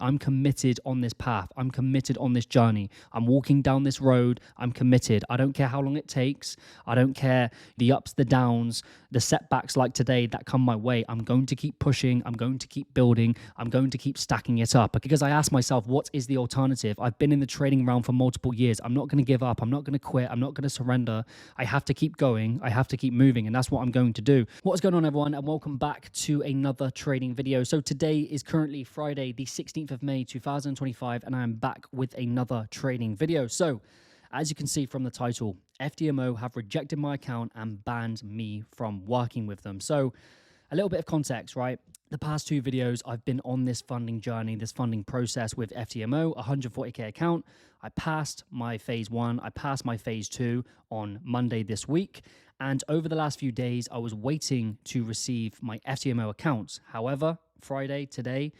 I'm committed on this path. I'm committed on this journey. I'm walking down this road. I'm committed. I don't care how long it takes. I don't care the ups, the downs, the setbacks like today that come my way. I'm going to keep pushing. I'm going to keep building. I'm going to keep stacking it up, because I ask myself, what is the alternative? I've been in the trading realm for multiple years. I'm not going to give up. I'm not going to quit. I'm not going to surrender. I have to keep going. I have to keep moving, and that's what I'm going to do. What's going on, everyone, and welcome back to another trading video. So today is currently Friday, the 16th of May, 2025, and I am back with another trading video. So as you can see from the title, FTMO have rejected my account and banned me from working with them. So a little bit of context, right? The past two videos, I've been on this funding journey, this funding process with FTMO, 140K account. I passed my phase 1, I passed my phase 2 on Monday this week. And over the last few days, I was waiting to receive my FTMO accounts. However, Friday, today,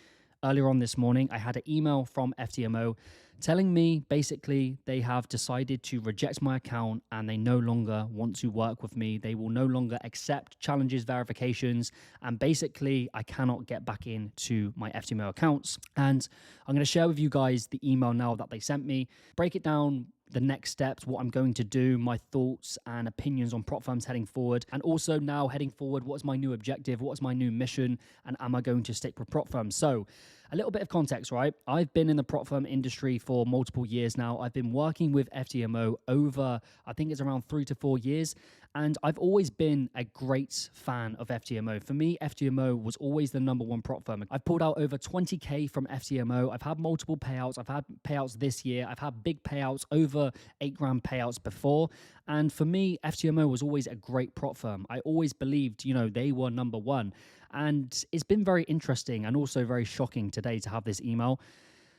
earlier on this morning, I had an email from FTMO telling me basically they have decided to reject my account and they no longer want to work with me. They will no longer accept challenges, verifications, and basically I cannot get back into my FTMO accounts. And I'm going to share with you guys the email now that they sent me, break it down, the next steps, what I'm going to do, my thoughts and opinions on Propfirms heading forward, and also now heading forward, what's my new objective, what's my new mission, and am I going to stick with Propfirms? So a little bit of context, right? I've been in the Propfirm industry for multiple years now. I've been working with FTMO over, I think it's around 3 to 4 years, and I've always been a great fan of FTMO. For me, FTMO was always the number one prop firm. I've pulled out over 20K from FTMO. I've had multiple payouts. I've had payouts this year. I've had big payouts, over 8 grand payouts before. And for me, FTMO was always a great prop firm. I always believed, they were number one. And it's been very interesting and also very shocking today to have this email.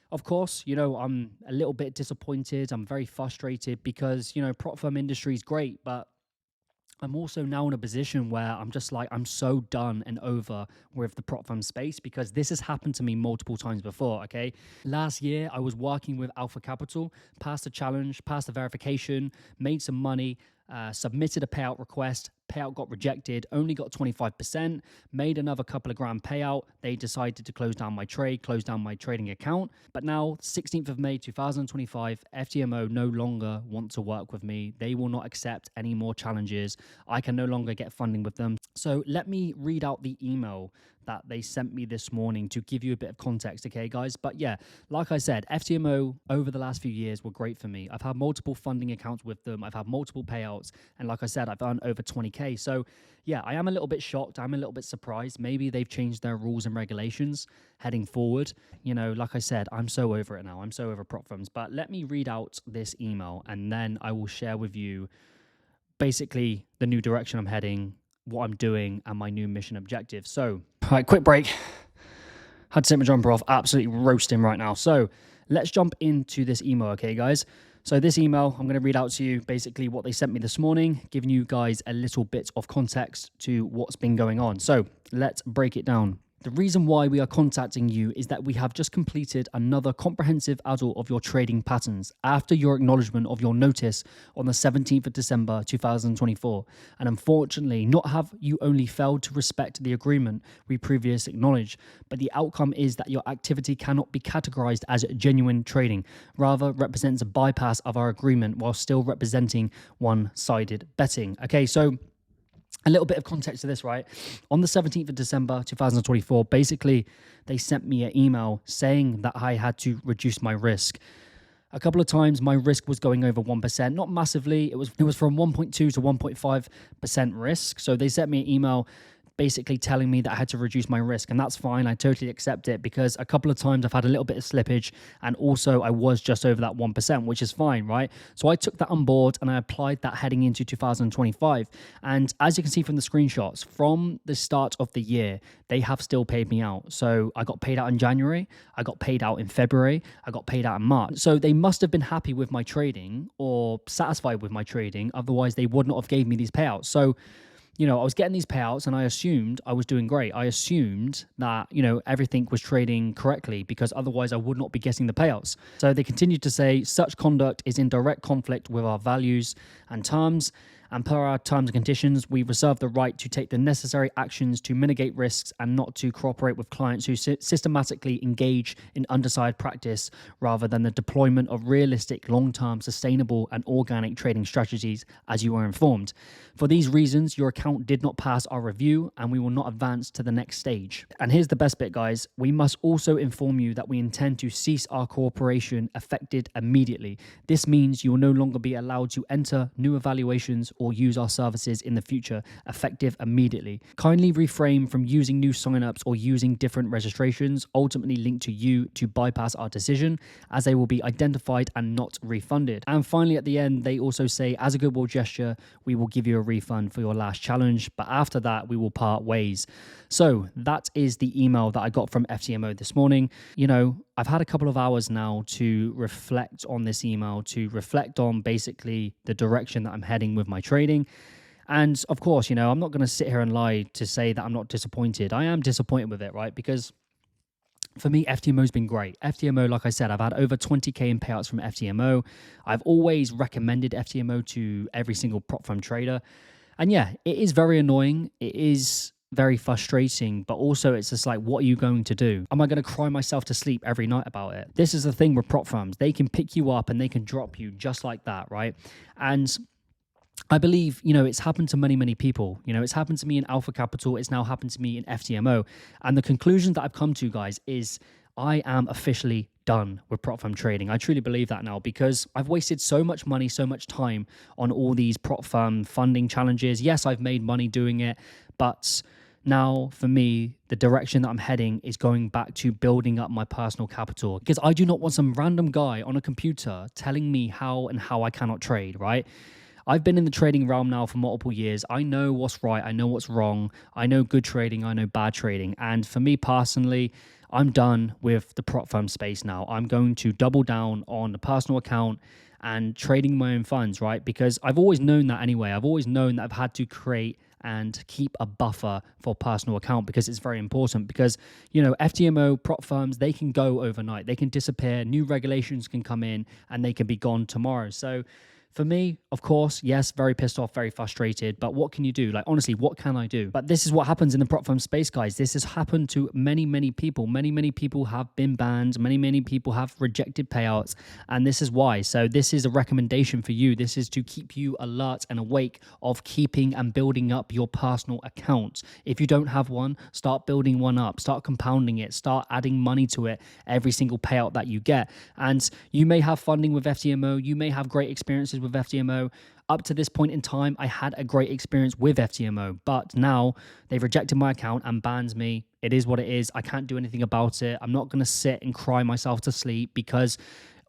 Of course, I'm a little bit disappointed. I'm very frustrated because, prop firm industry is great, but I'm also now in a position where I'm just like, I'm so done and over with the prop firm space because this has happened to me multiple times before, okay? Last year, I was working with Alpha Capital, passed the challenge, passed the verification, made some money, submitted a payout request, payout got rejected, only got 25%, made another couple of grand payout. They decided to close down my trade, close down my trading account. But now, 16th of May, 2025, FTMO no longer want to work with me. They will not accept any more challenges. I can no longer get funding with them. So let me read out the email that they sent me this morning to give you a bit of context, okay, guys? But yeah, like I said, FTMO over the last few years were great for me. I've had multiple funding accounts with them. I've had multiple payouts. And like I said, I've earned over 20K. So yeah, I am a little bit shocked. I'm a little bit surprised. Maybe they've changed their rules and regulations heading forward. Like I said, I'm so over it now. I'm so over Propfirms. But let me read out this email and then I will share with you basically the new direction I'm heading, what I'm doing, and my new mission objective. So, all right, quick break. Had to take my jumper off. Absolutely roasting right now. So let's jump into this email, okay, guys? So this email, I'm going to read out to you basically what they sent me this morning, giving you guys a little bit of context to what's been going on. So let's break it down. The reason why we are contacting you is that we have just completed another comprehensive audit of your trading patterns after your acknowledgement of your notice on the 17th of December 2024. And unfortunately, not have you only failed to respect the agreement we previously acknowledged, but the outcome is that your activity cannot be categorized as genuine trading, rather represents a bypass of our agreement while still representing one-sided betting. Okay, so a little bit of context to this, right? On the 17th of December, 2024, basically, they sent me an email saying that I had to reduce my risk. A couple of times, my risk was going over 1%, not massively. It was from 1.2 to 1.5% risk. So they sent me an email basically telling me that I had to reduce my risk, and that's fine. I totally accept it because a couple of times I've had a little bit of slippage and also I was just over that 1%, which is fine, right? So I took that on board and I applied that heading into 2025. And as you can see from the screenshots, from the start of the year, they have still paid me out. So I got paid out in January, I got paid out in February, I got paid out in March. So they must have been happy with my trading or satisfied with my trading. Otherwise, they would not have gave me these payouts. So I was getting these payouts and I assumed I was doing great. I assumed that, everything was trading correctly because otherwise I would not be getting the payouts. So they continued to say such conduct is in direct conflict with our values and terms And per our terms and conditions, we reserve the right to take the necessary actions to mitigate risks and not to cooperate with clients who systematically engage in undesired practice rather than the deployment of realistic, long-term, sustainable, and organic trading strategies, as you are informed. For these reasons, your account did not pass our review and we will not advance to the next stage. And here's the best bit, guys. We must also inform you that we intend to cease our cooperation effective immediately. This means you will no longer be allowed to enter new evaluations or use our services in the future, effective immediately. Kindly refrain from using new signups or using different registrations, ultimately linked to you, to bypass our decision, as they will be identified and not refunded. And finally, at the end, they also say, as a goodwill gesture, we will give you a refund for your last challenge, but after that, we will part ways. So that is the email that I got from FTMO this morning. You know, I've had a couple of hours now to reflect on this email, to reflect on basically the direction that I'm heading with my trading. And of course, you know, I'm not going to sit here and lie to say that I'm not disappointed. I am disappointed with it, right? Because for me, FTMO's been great. FTMO, like I said, I've had over 20K in payouts from FTMO. I've always recommended FTMO to every single prop firm trader. And yeah, it is very annoying. It is very frustrating, but also it's just like, what are you going to do? Am I going to cry myself to sleep every night about it? This is the thing with prop firms. They can pick you up and they can drop you just like that, right? And I believe, you know, it's happened to many, many people. You know, it's happened to me in Alpha Capital. It's now happened to me in FTMO. And the conclusion that I've come to, guys, is I am officially done with prop firm trading. I truly believe that now, because I've wasted so much money, so much time on all these prop firm funding challenges. Yes, I've made money doing it, but now, for me, the direction that I'm heading is going back to building up my personal capital, because I do not want some random guy on a computer telling me how I cannot trade, right? I've been in the trading realm now for multiple years. I know what's right. I know what's wrong. I know good trading. I know bad trading. And for me personally, I'm done with the prop firm space now. I'm going to double down on the personal account and trading my own funds, right? Because I've always known that anyway. I've always known that I've had to create and keep a buffer for personal account, because it's very important. Because, you know, FTMO prop firms, they can go overnight. They can disappear. New regulations can come in and they can be gone tomorrow. So for me, of course, yes, very pissed off, very frustrated, but what can you do? Like, honestly, what can I do? But this is what happens in the prop firm space, guys. This has happened to many, many people. Many, many people have been banned. Many, many people have rejected payouts, and this is why. So this is a recommendation for you. This is to keep you alert and awake of keeping and building up your personal account. If you don't have one, start building one up. Start compounding it. Start adding money to it every single payout that you get. And you may have funding with FTMO. You may have great experiences with FTMO. Up to this point in time, I had a great experience with FTMO, but now they've rejected my account and banned me. It is what it is. I can't do anything about it. I'm not going to sit and cry myself to sleep, because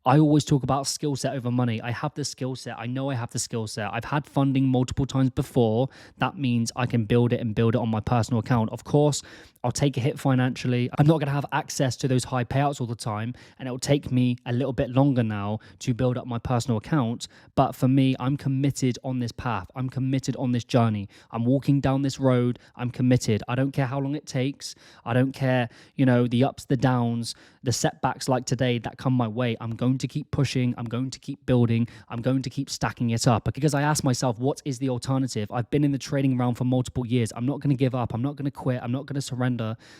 I always talk about skill set over money. I have the skill set. I know I have the skill set. I've had funding multiple times before. That means I can build it and build it on my personal account. Of course, I'll take a hit financially. I'm not going to have access to those high payouts all the time, and it'll take me a little bit longer now to build up my personal account. But for me, I'm committed on this path. I'm committed on this journey. I'm walking down this road. I'm committed. I don't care how long it takes. I don't care, you know, the ups, the downs, the setbacks like today that come my way. I'm going to keep pushing. I'm going to keep building. I'm going to keep stacking it up, because I ask myself, what is the alternative? I've been in the trading realm for multiple years. I'm not going to give up. I'm not going to quit. I'm not going to surrender.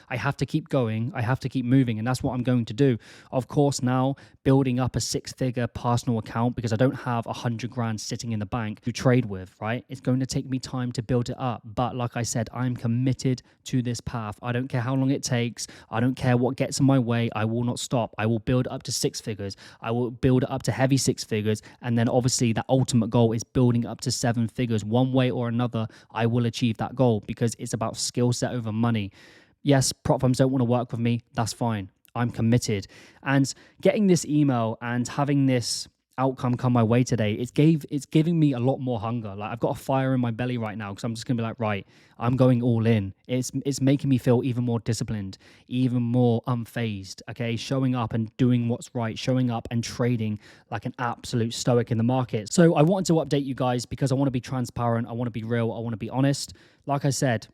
I have to keep going. I have to keep moving, and that's what I'm going to do. Of course, now building up a six-figure personal account, because I don't have 100 grand sitting in the bank to trade with, right? It's going to take me time to build it up. But like I said, I'm committed to this path. I don't care how long it takes. I don't care what gets in my way. I will not stop. I will build up to six figures. I will build it up to heavy six figures. And then obviously the ultimate goal is building up to seven figures. One way or another, I will achieve that goal, because it's about skill set over money. Yes, prop firms don't want to work with me. That's fine. I'm committed. And getting this email and having this outcome come my way today, it's giving me a lot more hunger. Like, I've got a fire in my belly right now, because I'm just gonna be like, right, I'm going all in. It's making me feel even more disciplined, even more unfazed. Okay, showing up and doing what's right, showing up and trading like an absolute stoic in the market. So I wanted to update you guys, because I want to be transparent. I want to be real. I want to be honest. Like I said,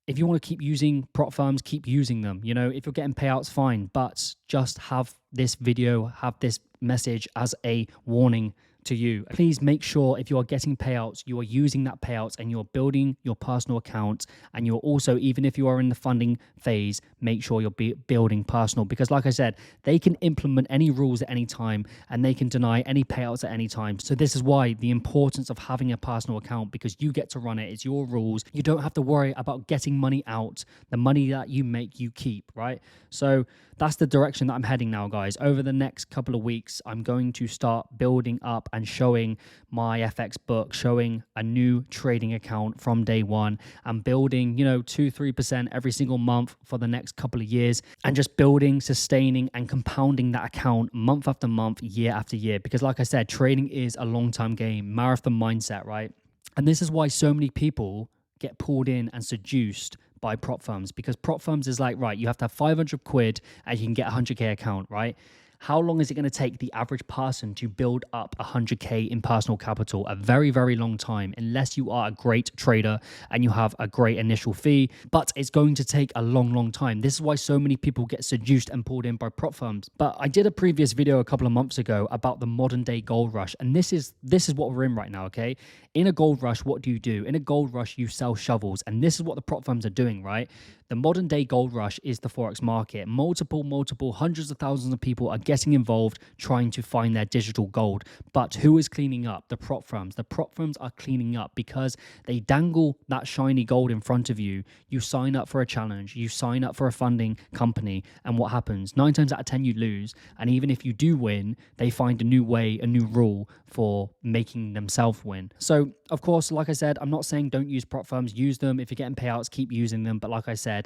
if you want to keep using prop firms, keep using them. You know, if you're getting payouts, fine, but just have this video, have this message as a warning to you. Please make sure if you are getting payouts, you are using that payouts and you're building your personal account. And you're also, even if you are in the funding phase, make sure you're building personal, because like I said, they can implement any rules at any time and they can deny any payouts at any time. So this is why the importance of having a personal account, because you get to run it. It's your rules. You don't have to worry about getting money out. The money that you make, you keep, right? So that's the direction that I'm heading now, guys. Over the next couple of weeks, I'm going to start building up and showing my FX book, showing a new trading account from day one, and building, 2-3% every single month for the next couple of years, and just building, sustaining, and compounding that account month after month, year after year. Because like I said, trading is a long-term game, marathon mindset, right? And this is why so many people get pulled in and seduced by Propfirms, because Propfirms is like, right, you have to have 500 quid and you can get a 100k account, right? How long is it going to take the average person to build up 100k in personal capital? A very, very long time, unless you are a great trader and you have a great initial fee, but it's going to take a long, long time. This is why so many people get seduced and pulled in by Propfirms. But I did a previous video a couple of months ago about the modern day gold rush, and this is what we're in right now, okay? In a gold rush, what do? In a gold rush, you sell shovels, and this is what the Propfirms are doing, right? The modern day gold rush is the Forex market. Multiple, hundreds of thousands of people are getting involved trying to find their digital gold. But who is cleaning up? The Propfirms. The Propfirms are cleaning up because they dangle that shiny gold in front of you. You sign up for a challenge. You sign up for a funding company. And what happens? 9 times out of 10, you lose. And even if you do win, they find a new way, a new rule for making themselves win. So, of course, like I said, I'm not saying don't use Propfirms. Use them. If you're getting payouts, keep using them. But like I said,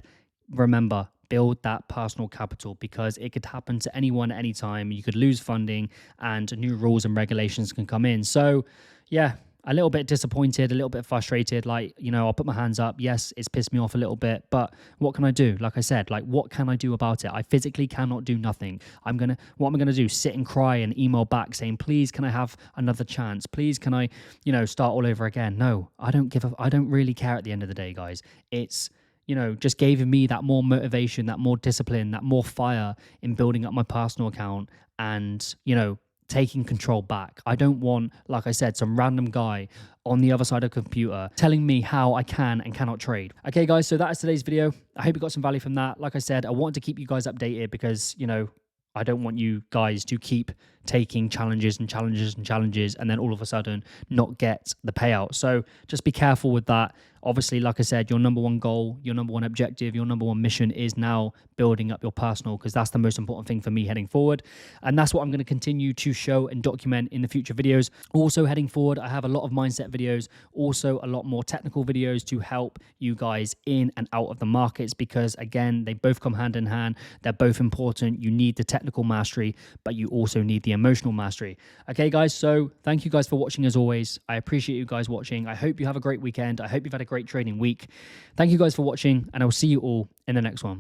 remember, build that personal capital, because it could happen to anyone at any time. You could lose funding and new rules and regulations can come in. So yeah, a little bit disappointed, a little bit frustrated. Like, I'll put my hands up. Yes, it's pissed me off a little bit, but what can I do? Like I said, what can I do about it? I physically cannot do nothing. What am I going to do? Sit and cry and email back saying, please, can I have another chance? Please, can I, start all over again? No, I don't really care at the end of the day, guys. It's, just gave me that more motivation, that more discipline, that more fire in building up my personal account and, taking control back. I don't want, like I said, some random guy on the other side of the computer telling me how I can and cannot trade. Okay, guys, so that is today's video. I hope you got some value from that. Like I said, I wanted to keep you guys updated because, I don't want you guys to keep taking challenges and then all of a sudden not get the payout. So just be careful with that. Obviously, like I said, your number one goal, your number one objective, your number one mission is now building up your personal, because that's the most important thing for me heading forward. And that's what I'm going to continue to show and document in the future videos. Also heading forward, I have a lot of mindset videos, also a lot more technical videos to help you guys in and out of the markets, because again, they both come hand in hand. They're both important. You need the technical mastery, but you also need the emotional mastery. Okay, guys, so thank you guys for watching as always. I appreciate you guys watching. I hope you have a great weekend. I hope you've had a great trading week. Thank you guys for watching, and I will see you all in the next one.